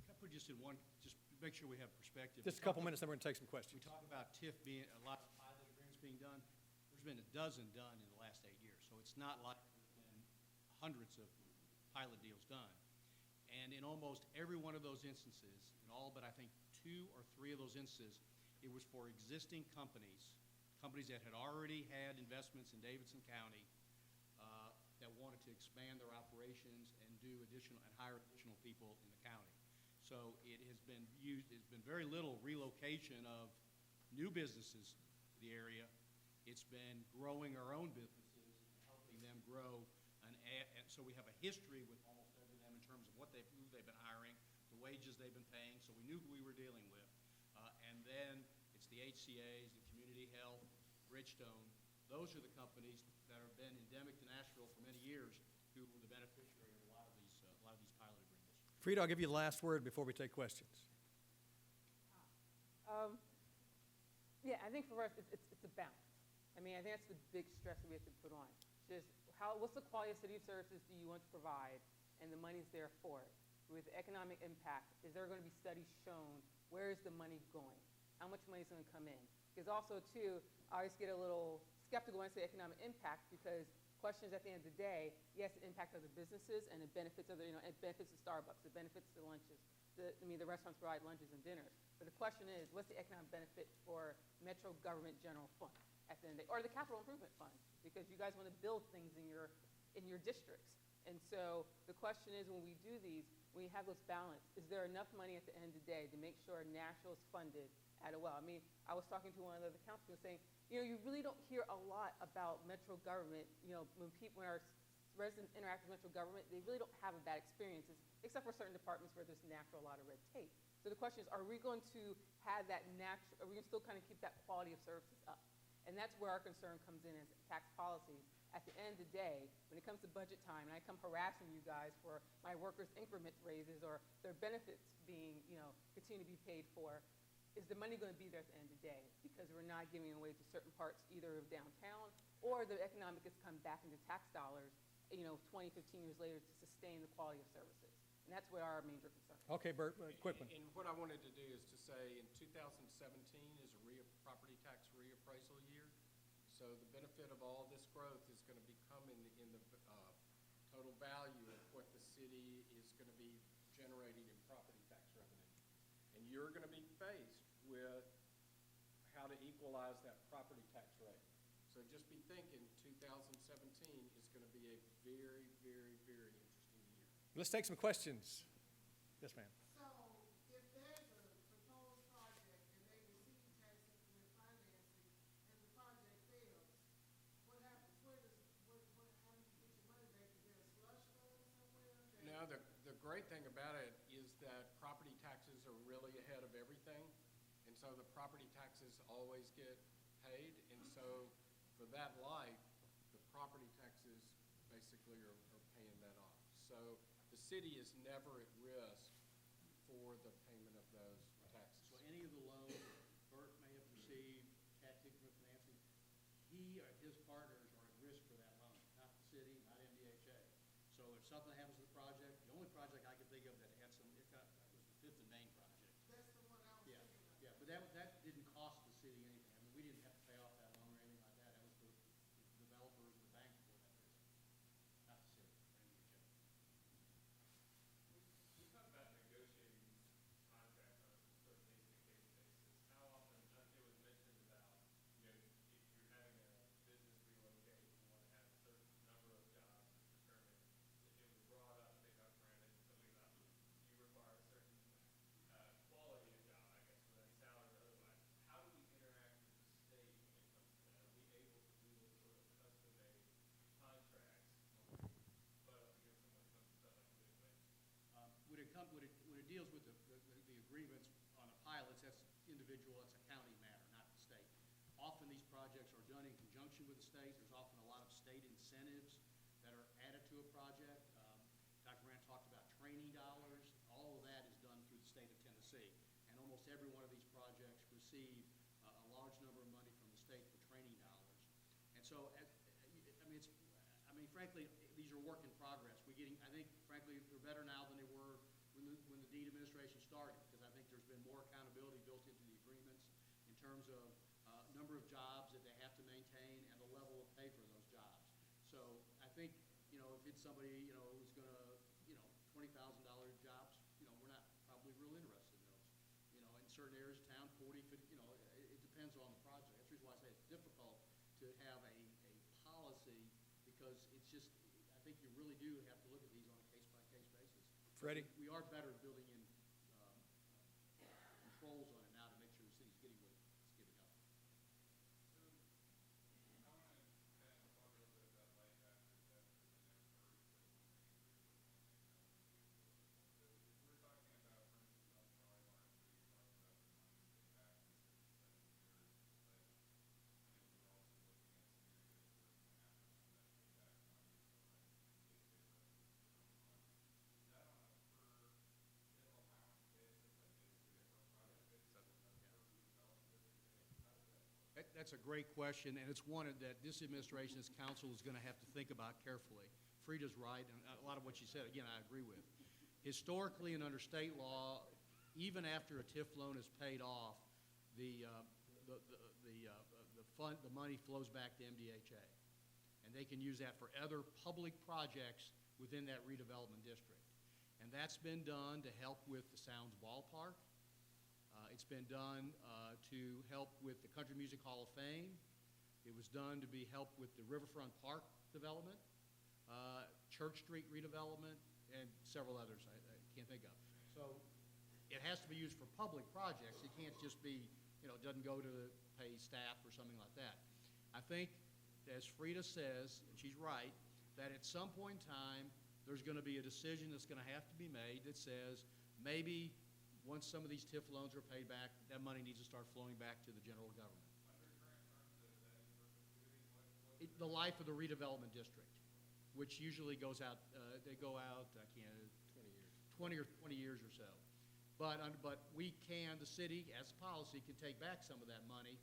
Can I put just in one, just make sure we have perspective. Just a couple minutes, then we're going to take some We questions. talk about TIF being, a lot of pilot agreements being done. There's been a dozen done in the last 8 years, so it's not like there's been hundreds of pilot deals done. And in almost every one of those instances, in all but I think 2 or 3 of those instances, it was for existing companies that had already had investments in Davidson County that wanted to expand their operations and do additional, and hire additional people in the county. So it has been used, there's been very little relocation of new businesses to the area. It's been growing our own businesses, helping them grow, and so we have a history with almost every of them in terms of who they've been hiring, the wages they've been paying, so we knew who we were dealing with. And then it's the HCAs, the Community Health, Bridgestone. Those are the companies that have been endemic to Nashville for many years who were the beneficiary of a lot of these pilot agreements. Frida, I'll give you the last word before we take questions. Yeah, I think for us, it's a balance. I mean, I think that's the big stress that we have to put on. Just what's the quality of city services do you want to provide, and the money's there for it. With economic impact, is there going to be studies shown where is the money going? How much money is going to come in? Because also, too, I always get a little skeptical when I say economic impact, because questions at the end of the day, yes, it impacts other businesses and it benefits other, it benefits the Starbucks, it benefits the lunches. The restaurants provide lunches and dinners. But the question is, what's the economic benefit for Metro Government General Fund at the end of the day, or the Capital Improvement Fund? Because you guys want to build things in your districts. And so the question is, when we do these, when you have those balance, is there enough money at the end of the day to make sure Nashville is funded at a well? I mean, I was talking to one of the councilmen saying, you really don't hear a lot about Metro government. When our residents interact with Metro government, they really don't have a bad experiences, except for certain departments where there's natural a lot of red tape. So the question is, are we going to have that natural, are we going to still kind of keep that quality of services up? And that's where our concern comes in as tax policies. At the end of the day, when it comes to budget time, and I come harassing you guys for my workers' increment raises or their benefits being, continue to be paid for, is the money going to be there at the end of the day? Because we're not giving away to certain parts either of downtown, or the economic has come back into tax dollars, 20, 15 years later to sustain the quality of services. And that's what our major concern is. Okay, Bert, quick one. And what I wanted to do is to say in 2017 is a property tax reappraisal year. So the benefit of all this growth is going to become in the total value of what the city is going to be generating in property tax revenue. And you're going to be faced with how to equalize that property tax rate. So just be thinking 2017 is going to be a very, very, very interesting year. Let's take some questions. Yes, ma'am. So if there's a proposed project and they receive tax increment financing and the project fails, what happens? How do you get your money back? Is there a slush fund somewhere? Now, the great thing about it is that property taxes are really ahead of everything. And so the property taxes always get paid. And so for that life, the property taxes basically are paying that off. So the city is never at risk for the payment of those taxes. So any of the loans that Bert may have received, tax increment financing, he or his partners are at risk for that loan, not the city, not MDHA. So if something happens to the project, the only project I could think of that had some, was the Fifth and Main project. That's the one I was Yeah, thinking of. yeah, but that didn't cost the city anything. I mean, we didn't have to pay off that loan or anything like that. That was the developers and the bank for that risk, not the city or MDHA. We talk about negotiating these contracts on a sort of case-to-case basis. How often, it was mentioned about, if you're having a business relocate, you want to have a certain number of jobs that's determined. It was brought up, I think I've granted, something about you require a certain quality of job, I guess, whether it's salary or otherwise. How do we interact with the state when it comes to that? Are we able to do those sort of custom-made contracts when we butt up against them when it comes to stuff like this? When it deals with the agreements on the pilots, that's individual, that's a county matter, not the state. Often these projects are done in conjunction with the state. There's often a lot of state incentives that are added to a project. Dr. Grant talked about training dollars. All of that is done through the state of Tennessee. And almost every one of these projects receive a large number of money from the state for training dollars. And so, frankly, these are work in progress. I think, frankly, they're better now than they were when the Dean administration started, because I think there's been more accountability built into the agreements in terms of number of jobs that they have to maintain and the level of pay for those jobs. So I think, if it's somebody, who's gonna, $20,000 jobs, we're not probably real interested in those. In certain areas of town, 40, 50, it depends on the project. That's the reason why I say it's difficult to have a policy, because it's just, I think you really do have to look at these on a case-by-case basis. Freddie? We are better at building in controls on it now to make sure the city's getting what it's giving up. So, I want to kind of talk a little bit about life after death, because I know Bert was one thing, and Bruce was one thing, and I want to do a little bit more. So, if we're talking about, for instance, on the Raleigh lines, where you're talking about the money getting back in 6 to 7 years, but, we're also looking at scenarios where, after some of that payback money is gone, MDHA residents put on money. Is that on a per allowance basis, like basically a per project basis, or per redevelopment district basis? How does that work? That's a great question, and it's one that this administration, this council is going to have to think about carefully. Frida's right, and a lot of what she said, again, I agree with. Historically and under state law, even after a TIF loan is paid off, the money flows back to MDHA, and they can use that for other public projects within that redevelopment district. And that's been done to help with the Sounds Ballpark. It's been done to help with the Country Music Hall of Fame. It was done to help with the Riverfront Park development, Church Street redevelopment, and several others I can't think of. So it has to be used for public projects. It can't just be, it doesn't go to pay staff or something like that. I think, as Frida says, and she's right, that at some point in time, there's going to be a decision that's going to have to be made that says maybe once some of these TIF loans are paid back, that money needs to start flowing back to the general government. Under current terms, is that in perpetuity? The life of the redevelopment district, which usually goes out, they go out, 20 years or so. But we can, the city, as a policy, can take back some of that money.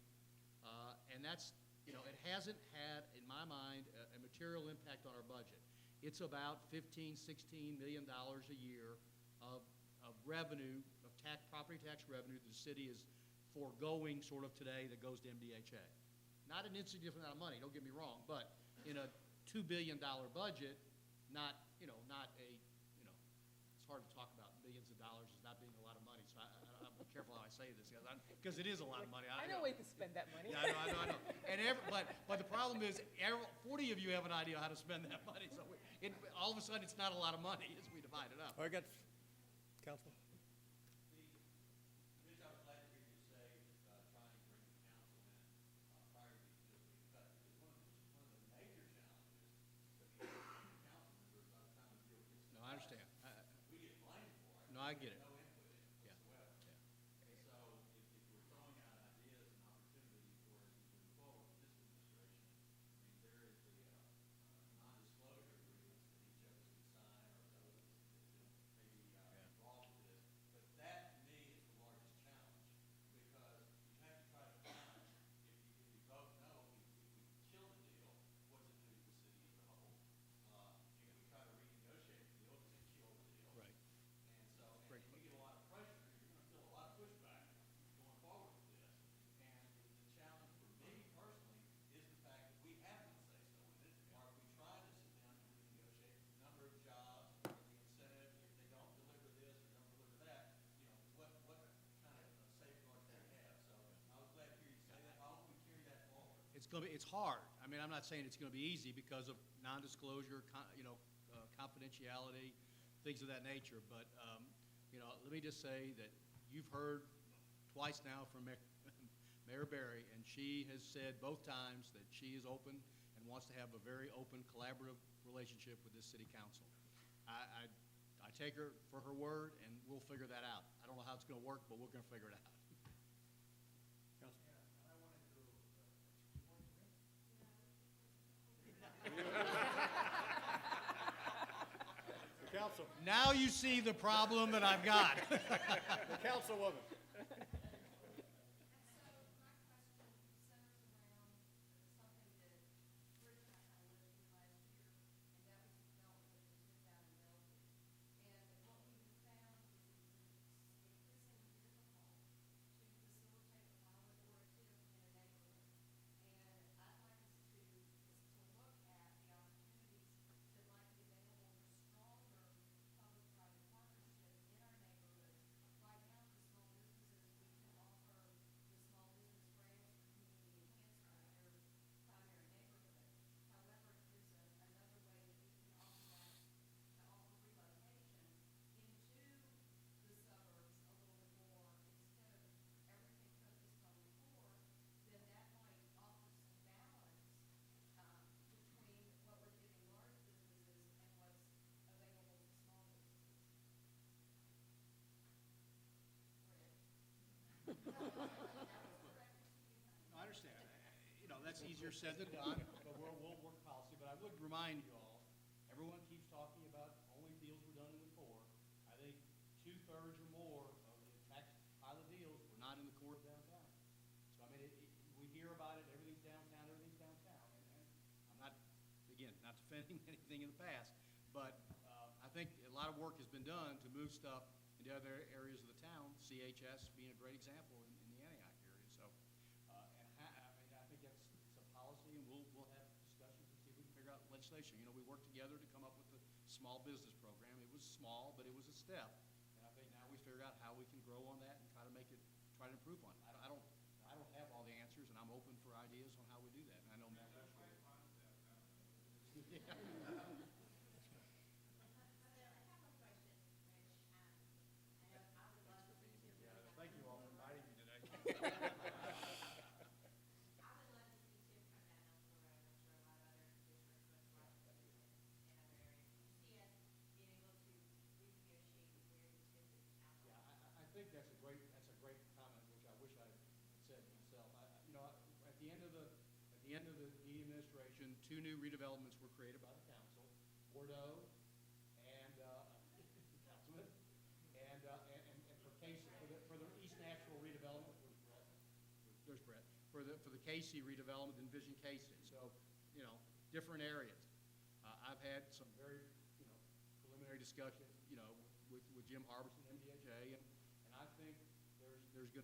And that's, it hasn't had, in my mind, a material impact on our budget. It's about $15, $16 million a year of revenue, of property tax revenue that the city is foregoing sort of today that goes to MDHA. Not an insignificant amount of money, don't get me wrong, but in a $2 billion budget, not a, it's hard to talk about millions of dollars as not being a lot of money, so I'm careful how I say this, because it is a lot of money. I know ways to spend that money. Yeah, I know. And but the problem is, 40 of you have an idea how to spend that money, so all of a sudden, it's not a lot of money as we divide it up. All right, got, Council? Rich, I was glad to hear you say that trying to bring the council in prior to the being cut, because one of the major challenges that the council members by the time the deal gets No, I understand. we get blamed for it. No, I get it. No input in Yeah. whatsoever. And so if we're throwing out ideas and opportunities for us to move forward with this administration, I mean, there is the non-disclosure agreements that each of us can sign or those that may be involved with this. But that, to me, is the largest challenge because you have to try to find, if you vote no, if we kill the deal, what's it do to the city as a whole? If we try to renegotiate the deal, does it kill the deal? Right. And so, and you get a lot of pressure, you're gonna feel a lot of pushback going forward with this. And the challenge for me personally is the fact that we have no say-so in it. Or if we try to sit down and renegotiate the number of jobs or the incentive, if they don't deliver this or don't deliver that, what kind of safeguards do we have? So I was glad to hear you say that. I hope we carry that forward. It's hard. I mean, I'm not saying it's gonna be easy because of non-disclosure, confidentiality, things of that nature, but, let me just say that you've heard twice now from Mayor Barry, and she has said both times that she is open and wants to have a very open, collaborative relationship with this city council. I take her for her word, and we'll figure that out. I don't know how it's gonna work, but we're gonna figure it out. The council, Now you see the problem that I've got. the councilwoman. And so my question centers around something that Rich and I kind of lived through last year, and that was the development that we took down in Bellevue. And what we have found is increasingly difficult to facilitate a pilot or a TIF in a neighborhood. And I'd like us to look at the opportunities that might be available for stronger public-private partnership in our neighborhoods. Right now, for small businesses, we can offer the small business grants for community enhancement in your primary neighborhood. However, there's another way that we can offer that, to offer relocation into the suburbs a little bit more instead of everything focused on the core, then that might offer some balance between what we're giving large businesses and what's available to small businesses. I understand. That's easier said than done, but we'll work policy. But I would remind you all, everyone keeps talking about only deals were done in the core. I think 2/3 or more of the tax pilot deals were not in the core of downtown. So, I mean, we hear about it, everything's downtown. And I'm not, again, not defending anything in the past, but I think a lot of work has been done to move stuff into other areas of the town, CHS being a great example in the Antioch area. So, I think that's a policy, and we'll have discussions and see if we can figure out legislation. We worked together to come up with the small business program. It was small, but it was a step. And I think now we figure out how we can grow on that and try to improve on it. I don't have all the answers, and I'm open for ideas on how we do that. And I know Matt Bush will. I have a question, Rich. I know I would love to see TIF. Thank you all for inviting me today. I would love to see TIF come down elsewhere. I'm sure a lot of other districts would like to see it in other areas. Do you see us being able to renegotiate where the TIF is Yeah, outlined? I think that's a great comment, which I wish I had said myself. At the end of the administration, 2 new redevelopments were created by the council, Bordeaux and, Councilman, and for Casey, for the East Nashville redevelopment, there's Brett, for the Casey redevelopment, Envision Casey. So, different areas. I've had some very, preliminary discussions, with Jim Harbison, MDHA, and I think there's a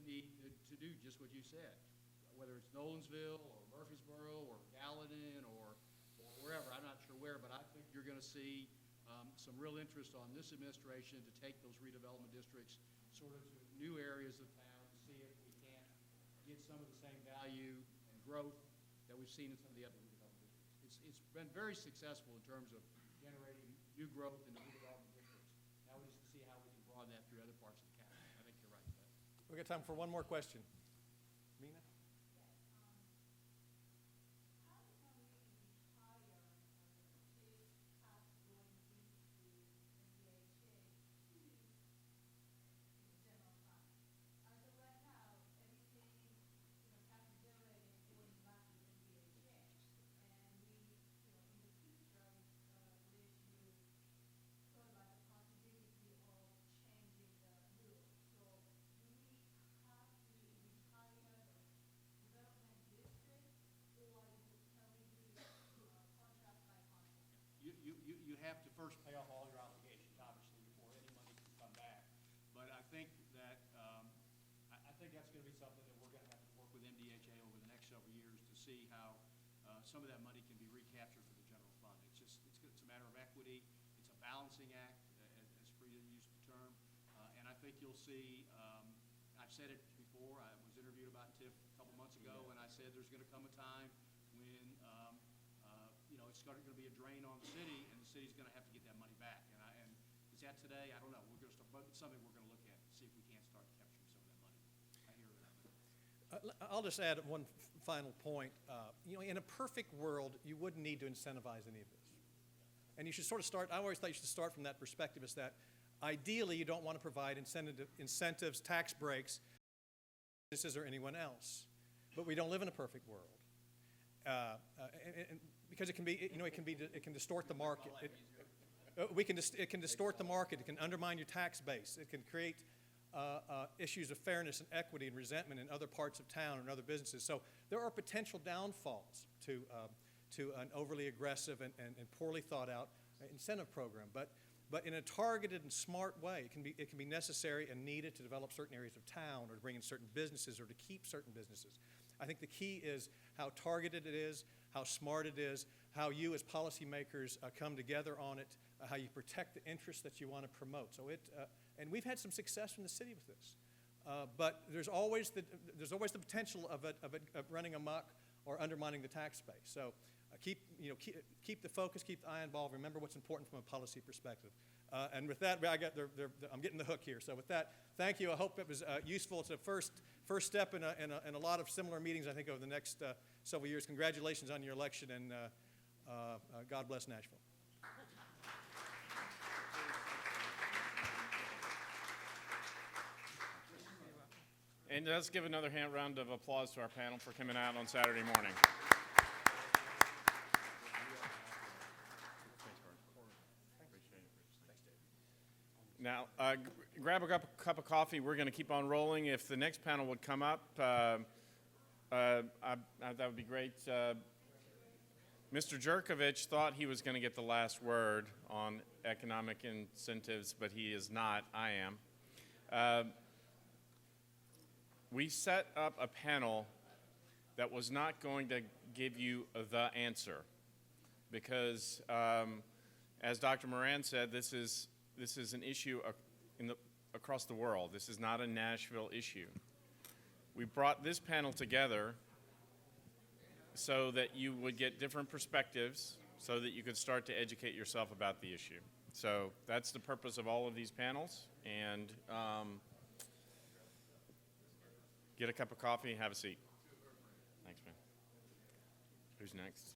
need to do just what you said. Whether it's Nolensville or Murfreesboro or Gallatin or wherever, I'm not sure where, but I think you're gonna see some real interest on this administration to take those redevelopment districts, sort of to new areas of town to see if we can't get some of the same value and growth that we've seen in some of the other redevelopment districts. It's been very successful in terms of generating new growth in the redevelopment districts. Now we just see how we can broaden that through other parts of the county. I think you're right, Beth. We got time for one more question. Mina? How can we retire this tax going into MDHA to the general fund? As of right now, everything, tax generated going back to MDHA. And we, in the future, which you talk about the possibility of changing the rule. So do we have to retire development district, or can we do contract by contract? You have to first pay off all your obligations, obviously, before any money can come back. But I think that, I think that's gonna be something that we're gonna have to work with MDHA over the next several years to see how, some of that money can be recaptured for the general fund. It's a matter of equity, it's a balancing act, as Frida used the term. And I think you'll see, I've said it before, I was interviewed about TIF a couple months ago, and I said there's gonna come a time when, it's gonna be a drain on the city, and the city's gonna have to get that money back. And is that today? I don't know. We're gonna start, but it's something we're gonna look at, see if we can't start capturing some of that money. I hear that. I'll just add one final point. In a perfect world, you wouldn't need to incentivize any of this. And you should sort of start, I always thought you should start from that perspective, is that ideally you don't want to provide incentives, tax breaks, businesses or anyone else. But we don't live in a perfect world. Because it can distort the market. It can distort the market. It can undermine your tax base. It can create issues of fairness and equity and resentment in other parts of town and other businesses. So there are potential downfalls to an overly aggressive and poorly thought out incentive program. But in a targeted and smart way, it can be necessary and needed to develop certain areas of town or to bring in certain businesses or to keep certain businesses. I think the key is how targeted it is, how smart it is, how you as policymakers come together on it, how you protect the interests that you want to promote. So and we've had some success in the city with this. But there's always the potential of running amok or undermining the tax base. So keep the focus, keep the eye involved. Remember what's important from a policy perspective. And with that, I'm getting the hook here. So with that, thank you. I hope it was useful. It's a first step in a lot of similar meetings, I think, over the next several years. Congratulations on your election, and God bless Nashville. And let's give another round of applause to our panel for coming out on Saturday morning. Now, grab a cup of coffee. We're going to keep on rolling. If the next panel would come up, that would be great. Mr. Jerkovich thought he was going to get the last word on economic incentives, but he is not. I am. We set up a panel that was not going to give you the answer because, as Dr. Moran said, this is an issue across the world. This is not a Nashville issue. We brought this panel together so that you would get different perspectives so that you could start to educate yourself about the issue. So that's the purpose of all of these panels. And get a cup of coffee and have a seat. Thanks, man. Who's next?